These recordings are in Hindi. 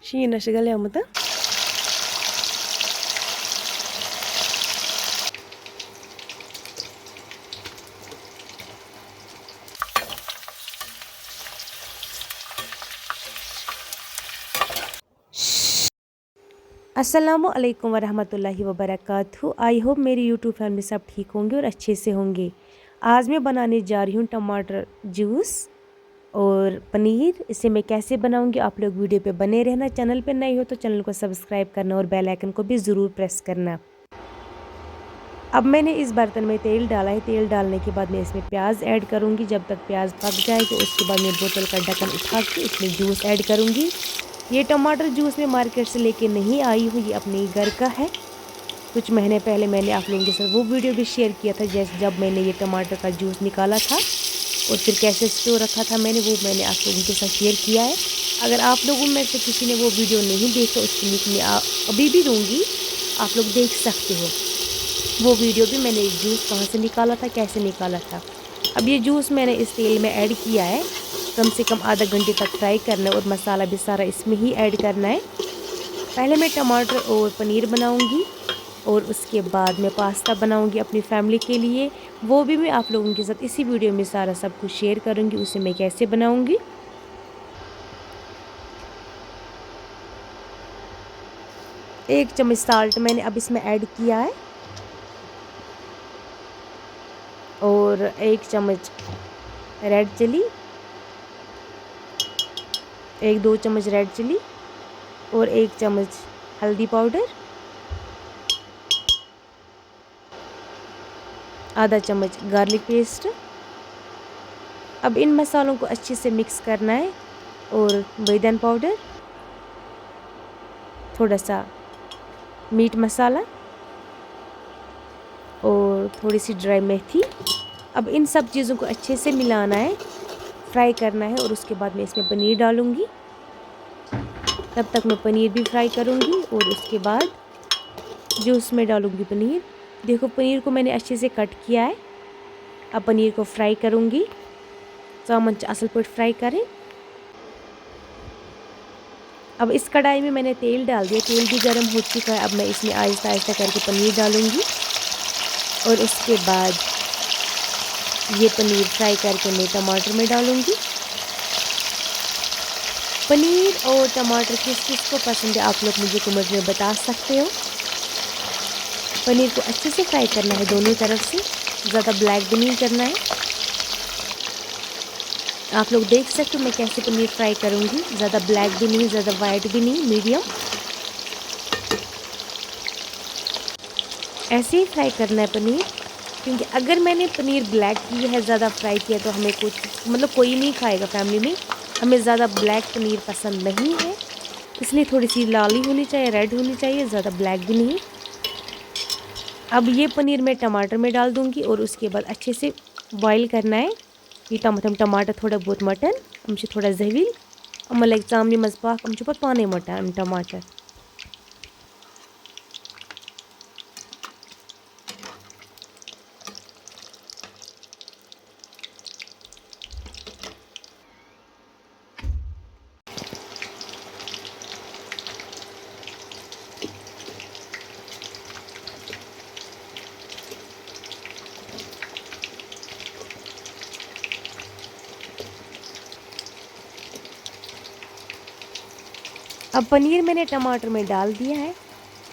शीन गलियामुत। अस्सलामुअलैकुम वरहमतुल्लाहि वबरकातुहू। आई होप मेरी यूट्यूब फैमिली सब ठीक होंगे और अच्छे से होंगे। आज मैं बनाने जा रही हूँ टमाटर जूस और पनीर। इसे मैं कैसे बनाऊंगी आप लोग वीडियो पे बने रहना। चैनल पे नए हो तो चैनल को सब्सक्राइब करना और बेल आइकन को भी ज़रूर प्रेस करना। अब मैंने इस बर्तन में तेल डाला है। तेल डालने के बाद मैं इसमें प्याज ऐड करूँगी। जब तक प्याज पक जाए तो उसके बाद मैं बोतल का ढक्कन उठा के इसमें जूस ऐड करूँगी। ये टमाटर जूस मैं मार्केट से लेके नहीं आई हूँ, ये अपने घर का है। कुछ महीने पहले मैंने आप लोगों के साथ वो वीडियो भी शेयर किया था, जैसे जब मैंने ये टमाटर का जूस निकाला था और फिर कैसे स्टोर रखा था मैंने आप लोगों के साथ शेयर किया है। अगर आप लोगों में से किसी ने वो वीडियो नहीं देखा, उसकी लिंक मैं अभी भी दूँगी, आप लोग देख सकते हो वो वीडियो भी। मैंने जूस कहाँ से निकाला था, कैसे निकाला था। अब ये जूस मैंने इस तेल में ऐड किया है। कम से कम आधा घंटे तक फ्राई करना है और मसाला भी सारा इसमें ही ऐड करना है। पहले मैं टमाटर और पनीर बनाऊंगी और उसके बाद मैं पास्ता बनाऊंगी अपनी फैमिली के लिए। वो भी मैं आप लोगों के साथ इसी वीडियो में सारा सब कुछ शेयर करूंगी, उसे मैं कैसे बनाऊंगी। एक चम्मच साल्ट मैंने अब इसमें ऐड किया है और एक चम्मच रेड चिली, एक दो चम्मच रेड चिली और एक चम्मच हल्दी पाउडर, आधा चम्मच गार्लिक पेस्ट। अब इन मसालों को अच्छे से मिक्स करना है और बैगन पाउडर, थोड़ा सा मीट मसाला और थोड़ी सी ड्राई मेथी। अब इन सब चीज़ों को अच्छे से मिलाना है, फ्राई करना है और उसके बाद मैं इसमें पनीर डालूँगी। तब तक मैं पनीर भी फ्राई करूँगी और उसके बाद जूस में डालूँगी पनीर। देखो पनीर को मैंने अच्छे से कट किया है। अब पनीर को फ्राई करूँगी, चामन असल पर फ्राई करें। अब इस कढ़ाई में मैंने तेल डाल दिया, तेल भी गर्म हो चुका है। अब मैं इसमें आहिस्ता आहिस्ता करके पनीर डालूँगी और उसके बाद ये पनीर फ्राई करके मैं टमाटर में डालूँगी। पनीर और टमाटर किस किस को पसंद है आप लोग मुझे कमेंट में बता सकते हो। पनीर को अच्छे से फ्राई करना है दोनों तरफ से, ज़्यादा ब्लैक भी नहीं करना है। आप लोग देख सकते हो मैं कैसे पनीर फ्राई करूँगी, ज़्यादा ब्लैक भी नहीं, ज़्यादा वाइट भी नहीं, मीडियम ऐसे ही फ्राई करना है पनीर। क्योंकि अगर मैंने पनीर ब्लैक किया है, ज़्यादा फ्राई किया, तो हमें कुछ मतलब कोई नहीं खाएगा फैमिली में। हमें ज़्यादा ब्लैक पनीर पसंद नहीं है, इसलिए थोड़ी सी लाली होनी चाहिए, रेड होनी चाहिए, ज़्यादा ब्लैक भी नहीं। अब ये पनीर मैं टमाटर में डाल दूँगी और उसके बाद अच्छे से बॉईल करना है। ये टमाटर थोड़ा बहुत मटन थोड़ा जहवील लाइक चामनी मज पाक पाने मटन टमाटर। अब पनीर मैंने टमाटर में डाल दिया है।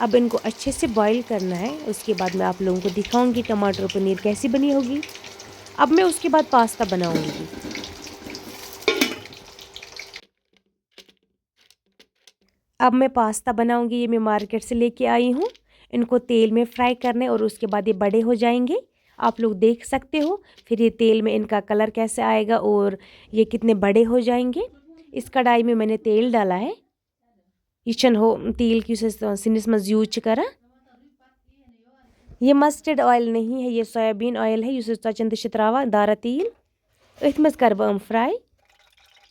अब इनको अच्छे से बॉईल करना है। उसके बाद मैं आप लोगों को दिखाऊंगी टमाटर और पनीर कैसी बनी होगी। अब मैं उसके बाद पास्ता बनाऊंगी। अब मैं पास्ता बनाऊंगी, ये मैं मार्केट से लेके आई हूँ। इनको तेल में फ्राई करने और उसके बाद ये बड़े हो जाएंगे, आप लोग देख सकते हो। फिर ये तेल में इनका कलर कैसे आएगा और ये कितने बड़े हो जाएंगे। इस कढ़ाई में मैंने तेल डाला है। ये हो तेल की सिनिस मज यूज करा। ये मस्टर्ड ऑयल नहीं है, ये सोयाबीन ऑयल है। युस चचन त्रावा दारा तेल अथ मज कर फ्राई।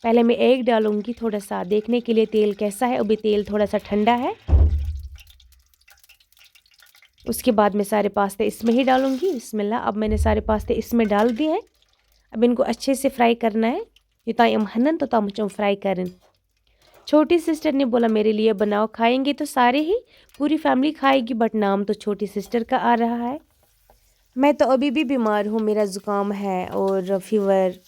पहले मैं एग डालूंगी थोड़ा सा देखने के लिए तेल कैसा है। अभी तेल थोड़ा सा ठंडा है। उसके बाद मैं सारे पास्ते इसमें ही डालूंगी। बिस्मिल्लाह। अब मैंने सारे पास्ते इसमें डाल दिए हैं। अब इनको अच्छे से फ्राई करना है। युता यम हनन तो तम फ्राई करें। छोटी सिस्टर ने बोला मेरे लिए बनाओ, खाएंगे तो सारे ही, पूरी फैमिली खाएगी, बट नाम तो छोटी सिस्टर का आ रहा है। मैं तो अभी भी बीमार हूँ, मेरा ज़ुकाम है और फीवर,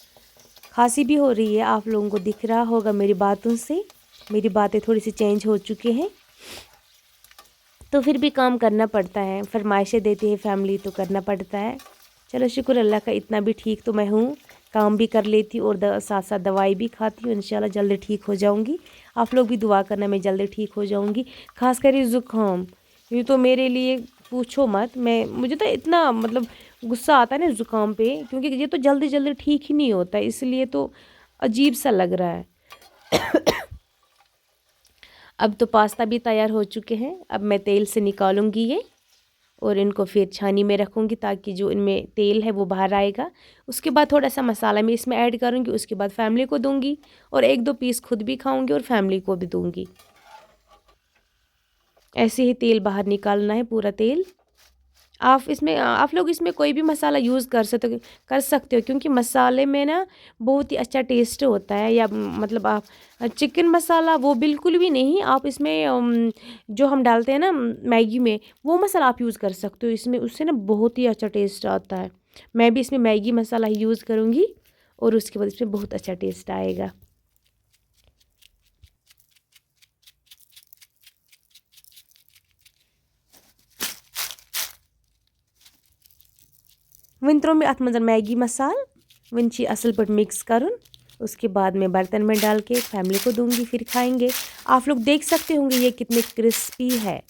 खांसी भी हो रही है। आप लोगों को दिख रहा होगा मेरी बातों से, मेरी बातें थोड़ी सी चेंज हो चुकी हैं, तो फिर भी काम करना पड़ता है, फरमाइशें देती है फैमिली तो करना पड़ता है। चलो शुक्र अल्लाह का, इतना भी ठीक तो मैं हूँ, काम भी कर लेती हूँ और साथ साथ दवाई भी खाती हूँ। इंशाल्लाह जल्दी ठीक हो जाऊँगी। आप लोग भी दुआ करना मैं जल्दी ठीक हो जाऊँगी। खासकर ये ज़ुकाम, ये तो मेरे लिए पूछो मत। मुझे तो इतना मतलब गुस्सा आता है ना ज़ुकाम पे, क्योंकि ये तो जल्दी जल्दी ठीक ही नहीं होता, इसलिए तो अजीब सा लग रहा है। अब तो पास्ता भी तैयार हो चुके हैं। अब मैं तेल से निकालूंगी ये और इनको फिर छानी में रखूँगी, ताकि जो इनमें तेल है वो बाहर आएगा। उसके बाद थोड़ा सा मसाला मैं इसमें ऐड करूँगी, उसके बाद फैमिली को दूँगी और 1-2 पीस खुद भी खाऊँगी और फैमिली को भी दूँगी। ऐसे ही तेल बाहर निकालना है, पूरा तेल। आप लोग इसमें कोई भी मसाला यूज़ कर सकते हो, क्योंकि मसाले में ना बहुत ही अच्छा टेस्ट होता है। या मतलब आप चिकन मसाला वो बिल्कुल भी नहीं, आप इसमें जो हम डालते हैं ना मैगी में, वो मसाला आप यूज़ कर सकते हो इसमें, उससे ना बहुत ही अच्छा टेस्ट आता है। मैं भी इसमें मैगी मसाला ही यूज़ करूँगी और उसके बाद इसमें बहुत अच्छा टेस्ट आएगा। वन त्रो में अत मंजर मैगी मसाल, वन असल पर मिक्स करुन। उसके बाद मैं बर्तन में डाल के फैमिली को दूंगी, फिर खाएंगे। आप लोग देख सकते होंगे ये कितने क्रिस्पी है।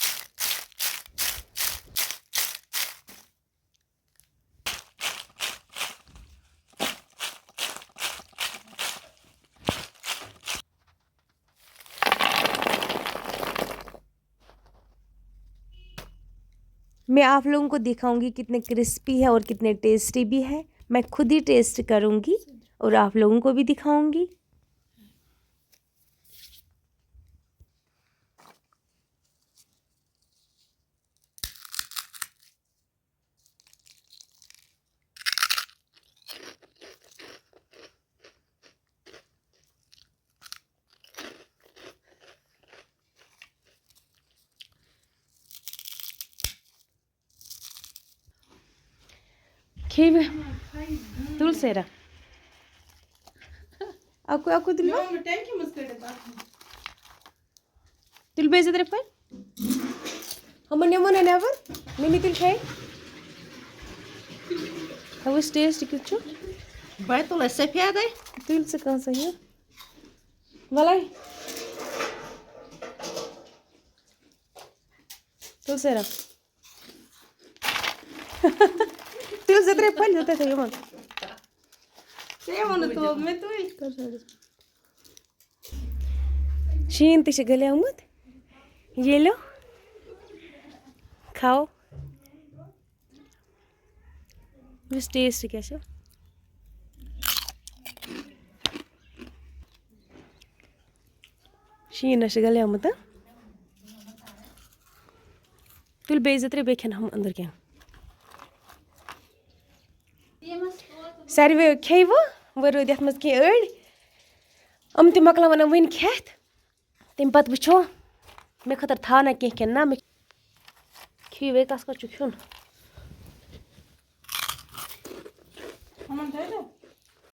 मैं आप लोगों को दिखाऊंगी कितने क्रिस्पी है और कितने टेस्टी भी है। मैं खुद ही टेस्ट करूंगी और आप लोगों को भी दिखाऊंगी। खेबे तुलसेरा aku तुल तुल बेइज्जत रे पर हम ने नेवर मिमी तुल खाए हाउ टेस्ट किछु बैतुल सफेद है तुल से कहां से है वाला तुलसेरा तुल से रे पल होते थे मन तो मैं तो शीन ते गले आमुत ये लो खाओ बस टेस्ट क्या है शीन गले आमुत तुल बेइज्जत रे बेखन हम अंदर क्या सारे खेव वो रोद ये मज कह अड़ हम ते मकला वन वन खेत तम पत वो मे खतर था ना कह ना मे खी वे कस कर